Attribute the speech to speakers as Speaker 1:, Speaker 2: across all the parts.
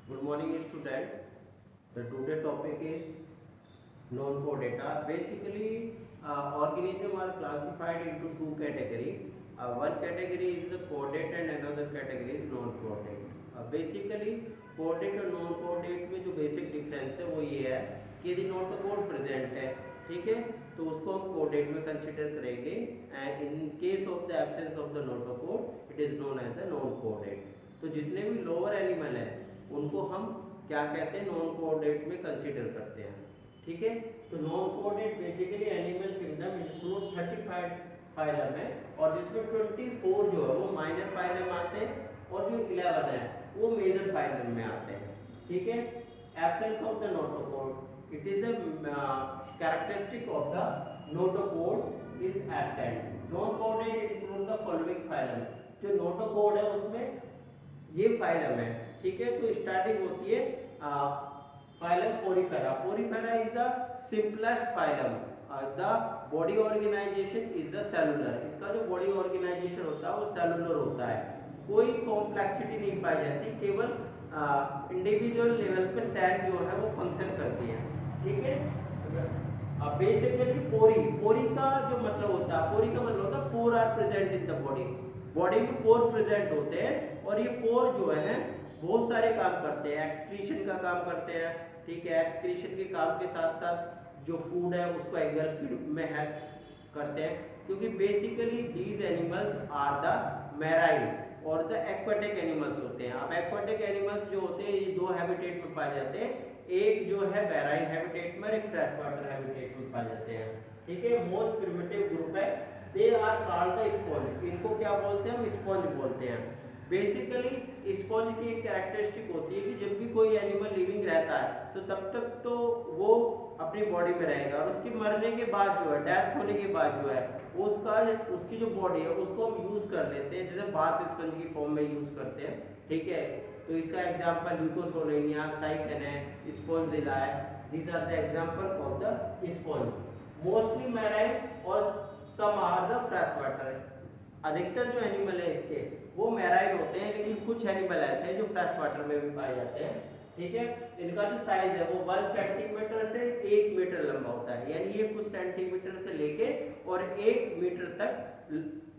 Speaker 1: Good morning, student. The today topic is non-core data. Basically, organisms are classified into two categories. One category is the coordinate and another category is non-coordinate. Basically, coordinate और non-coordinate में जो basic difference है वो ये है कि यदि note code present है, ठीक है, तो उसको हम कोडेट में कंसिडर करेंगे and in case of the absence of the notochord it is known as the non कोडेट। तो जितने भी लोअर एनिमल है उनको हम क्या कहते हैं, नॉन कोऑर्डिनेट में कंसीडर करते हैं, ठीक है। तो non coordinate basically animal kingdom include 35 phylum है और जिसमें 24 जो है वो माइनर फाइलम आते हैं और जो 11 है वो मेजर फाइलम में आते हैं, ठीक है। Absence of the notochord, it is the characteristic of the notochord is absent. Non coordinate include the following phylum. जो नोटोकोड है उसमें ये फाइलम है, ठीक है। तो स्टार्टिंग होती है phylum porifera. Porifera is the simplest phylum. The body organization is the cellular. इसका जो बॉडी ऑर्गेनाइजेशन होता है वो सेलुलर होता है, कोई कॉम्प्लेक्सिटी नहीं पाई जाती, केवल इंडिविजुअल लेवल पे सेल जो है वो फंक्शन करती है, ठीक है। बेसिकली पोरी का जो मतलब होता है, पोरी का मतलब होता है pore are present in the body. Body में पोर प्रेजेंट होते हैं और ये पोर जो है बहुत सारे काम करते हैं, एक्सक्रीशन का काम करते हैं, ठीक है। एक्सक्रीशन के काम के साथ साथ जो फूड है उसको एंगल में हेल्प करते हैं, क्योंकि basically these animals are the marine और द एक्वाटिक एनिमल्स होते हैं। अब एक्वाटिक एनिमल्स जो होते हैं ये दो हैबिटेट में पाए जाते हैं, एक जो है मैराइन हैबिटेट में, एक फ्रेश वाटर हैबिटेट में पाए जाते हैं, ठीक है। मोस्ट प्रिमिटिव ग्रुप है, they are called the sponge. इनको क्या बोलते हैं, हम स्पॉन्ज बोलते हैं। बेसिकली स्पॉन्ज की एक कैरेक्टरिस्टिक होती है कि जब भी कोई एनिमल लिविंग रहता है तो तब तक तो वो अपनी बॉडी में रहेगा और उसके मरने के बाद जो है, डेथ होने के बाद जो है उसकी जो बॉडी है उसको हम यूज कर लेते हैं, जैसे बाथ स्पंज की फॉर्म में यूज करते हैं, ठीक है। तो इसका एग्जांपल ल्यूकोसोलेनिया, साइकन है, स्पॉन्जिला है। These are the example of the sponge. Mostly marine और some are the fresh water. अधिकतर जो एनिमल है इसके वो मैराइन होते हैं, लेकिन कुछ एनिमल ऐसे हैं जो फ्रेश वाटर में भी पाए जाते हैं, ठीक है। इनका जो साइज है वो 1 सेंटीमीटर से 1 मीटर लंबा होता है, यानी ये कुछ सेंटीमीटर से लेके और 1 मीटर तक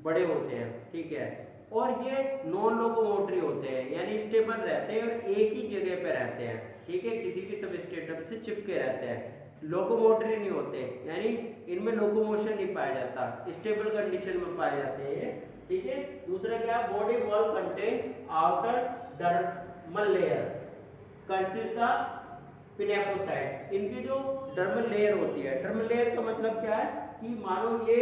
Speaker 1: बड़े होते हैं, ठीक है। और ये नॉन लोकोमोटरी होते हैं, यानी स्टेबल रहते हैं और एक ही जगह पे रहते हैं, ठीक है, किसी भी सबस्ट्रेटम से चिपके रहते हैं। लोकोमोटरी नहीं होते, यानी इनमें लोकोमोशन नहीं पाया जाता, स्टेबल कंडीशन में पाए जाते हैं, ठीक है। दूसरा क्या, body wall contain outer dermal layer consist the pinacocyte. इनकी जो डर्मल लेयर होती है, डर्मल लेयर का मतलब क्या है कि मानो ये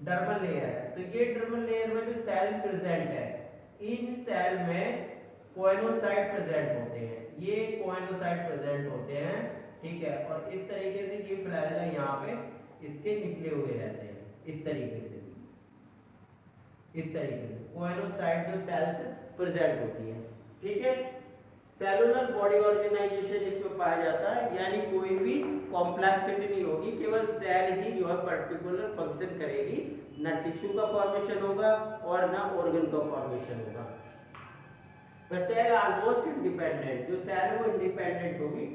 Speaker 1: डर्मल लेयर है, तो ये डर्मल लेयर में जो सेल प्रेजेंट है, इन सेल में कोएनोसाइट प्रेजेंट होते हैं, ये कोएनोसाइट प्रेजेंट होते हैं, ठीक है। और इस तरीके से ये फ्लैजेला यहाँ पे इसके निकले हुए रहते हैं, इस तरीके से कोएनोसाइट जो सेल्स प्रेजेंट होती है, ठीक है। सेलुलर बॉडी ऑर्गेनाइजेशन इसमें पाया जाता है, यानी कोई भी कॉम्प्लेक्सिटी नहीं होगी, केवल सेल ही जो है पर्टिकुलर फंक्शन करेगी, ना टिश्यू का फॉर्मेशन होगा और ना ऑर्गन का फॉर्मेशन होगा। द सेल ऑलमोस्ट इंडिपेंडेंट, जो सेल है वो इंडिपेंडेंट होगी।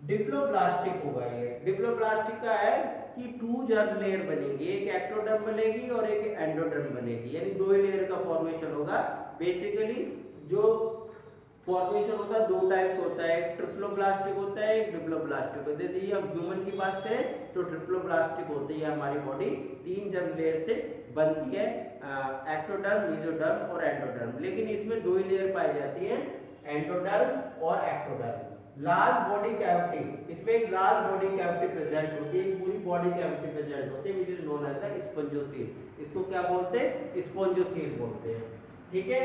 Speaker 1: डिप्लोब्लास्टिक होगा ये। डिप्लोब्लास्टिक का है कि 2 जर्म लेयर बनेगी, एक एक्टोडर्म बनेगी और एक एंडोडर्म बनेगी, यानी 2 लेयर का फॉर्मेशन होगा। बेसिकली जो फॉर्मेशन होता है 2 टाइप का होता है, एक ट्रिप्लोब्लास्टिक होता है, एक डिप्लोब्लास्टिक होता है। यदि हम ह्यूमन की बात करें तो ट्रिप्लोब्लास्टिक होती है हमारी बॉडी, 3 जर्म लेयर से बनती है, एक्टोडर्म, मेसोडर्म और एंडोडर्म। लेकिन इसमें 2 ही लेयर पाई जाती है, एंडोडर्म और एक्टोडर्म। लार्ज बॉडी कैविटी, इसमें एक लार्ज बॉडी कैविटी प्रेजेंट होती है, पूरी बॉडी कैविटी प्रेजेंट होती है, which is known as the spongocoel. इसको क्या बोलते हैं, स्पंजोसील बोलते हैं, ठीक है।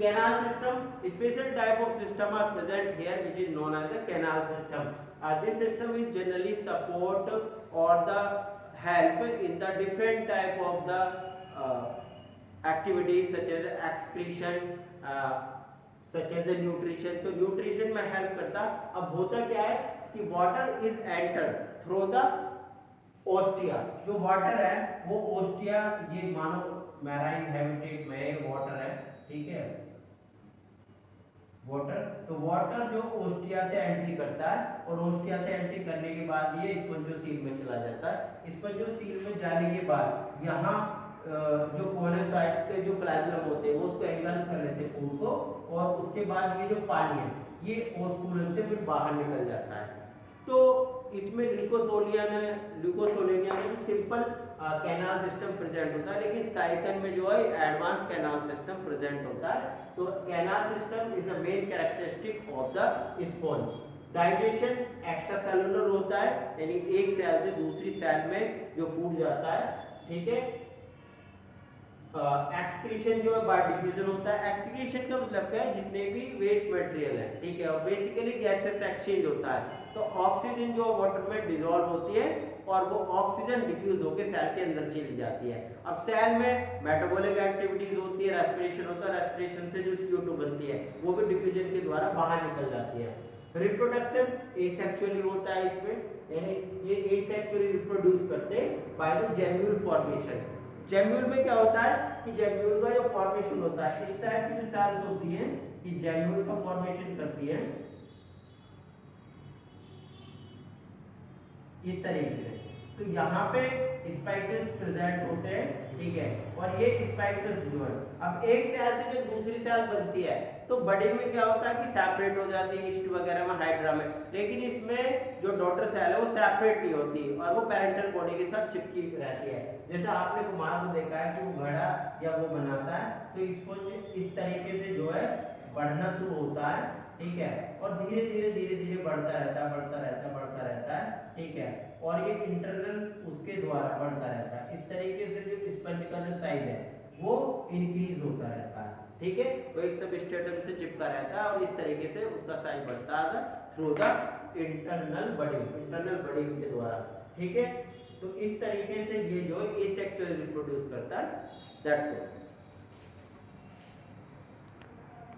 Speaker 1: Canal system, special type of system are present here which is known as the canal system. This system is generally support और the help in the different type of the activities such as excretion, such as the nutrition। तो nutrition में help करता। अब होता क्या है कि water is enter through the ostia. जो वाटर है वो ओस्टिया, ये मानो मैराइन हैबिटेट में वाटर है, ठीक है। वाटर, तो वाटर जो ओस्टिया से एंट्री करता है और ओस्टिया से एंट्री करने के बाद ये स्पंजोसील में चला जाता है। स्पंजोसील में जाने के बाद यहाँ जो कोनोसाइट्स के जो फ्लैजेलम होते हैं वो उसको एंगल्फ कर लेते हैं फूड को, और उसके बाद ये जो पानी है ये ओस्कुलम से फिर बाहर निकल जाता है। तो इसमें ल्यूकोसोलेनिया में सिंपल कैनाल सिस्टम प्रेजेंट होता है, लेकिन साइकन में जो है एडवांस कैनाल सिस्टम प्रेजेंट होता है। तो canal system is the main characteristic of the sponge. Digestion extra cellular होता है, यानी एक सेल से दूसरी सेल में जो फूड जाता है, ठीक है। एक्सक्रीशन जो है बाय डिफ्यूजन होता है। एक्सक्रीशन का मतलब क्या है, जितने भी वेस्ट मटेरियल है, ठीक है, और बेसिकली गैसेस एक्सचेंज होता है। तो ऑक्सीजन जो वाटर में डिसॉल्व होती है और वो ऑक्सीजन डिफ्यूज होकर सेल के अंदर चली जाती है। अब सेल में मेटाबॉलिक एक्टिविटीज होती है, रेस्पिरेशन होता है, रेस्पिरेशन से जो CO2 बनती है वो भी डिफ्यूजन के द्वारा बाहर निकल जाती है। रिप्रोडक्शन एसेक्सुअली होता है इसमें, यानी ये एसेक्सुअली रिप्रोड्यूस करते हैं by the gemmule formation. Gemmule में क्या होता है कि जेम्यूल का जो फॉर्मेशन होता है, इस टाइप की जो सेल्स होती हैं कि जेम्यूल का फॉर्मेशन करती है इस तरीके से। तो यहाँ पे स्पाइकल्स प्रेजेंट होते हैं, ठीक है, और ये स्पाइकल्स जो है अब एक सेल से जो दूसरी सेल बनती है तो बड़े में क्या होता है कि सेपरेट हो जाती है, ईस्ट वगैरह में, हाइड्रा में, लेकिन इसमें जो डॉटर सेल है वो सेपरेट नहीं होती और वो पेरेंटल बॉडी के साथ चिपकी रहती है। जैसे आपने कुमार को देखा है कि वो घड़ा या वो बनाता है तो इसको इस तरीके से जो है बढ़ना शुरू होता है, ठीक है, और धीरे धीरे धीरे धीरे बढ़ता रहता है, बढ़ता रहता है, बढ़ता रहता है, ठीक है, और ये इंटरनल उसके द्वारा बढ़ता रहता है। इस तरीके से जो स्पंज का जो साइज है वो इंक्रीज होता रहता है, ठीक है, वो एक सबस्ट्रेटम से चिपका रहता है और इस तरीके से उसका साइज बढ़ता है थ्रू द इंटरनल बडिंग के द्वारा, ठीक है। तो इस तरीके से ये जो एसेक्सुअल रिप्रोड्यूस करता है, दैट्स ऑल।